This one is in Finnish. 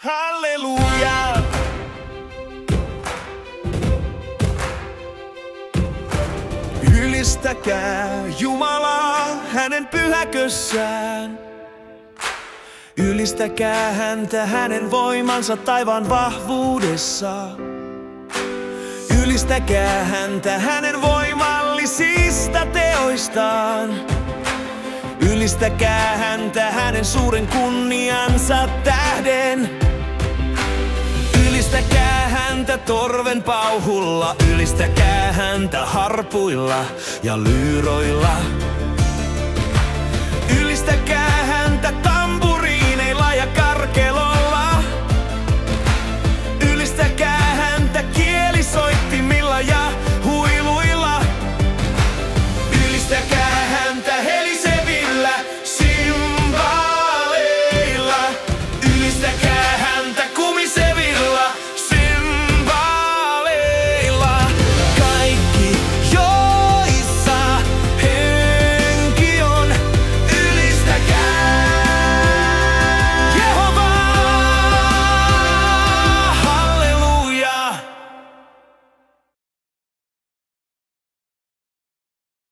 Halleluja! Ylistäkää Jumalaa hänen pyhäkössään. Ylistäkää häntä hänen voimansa taivaan vahvuudessa. Ylistäkää häntä hänen voimallisista teoistaan. Ylistäkää häntä hänen suuren kunniansa tähden. Ylistäkää häntä torven pauhulla. Ylistäkää häntä harpuilla ja lyyroilla.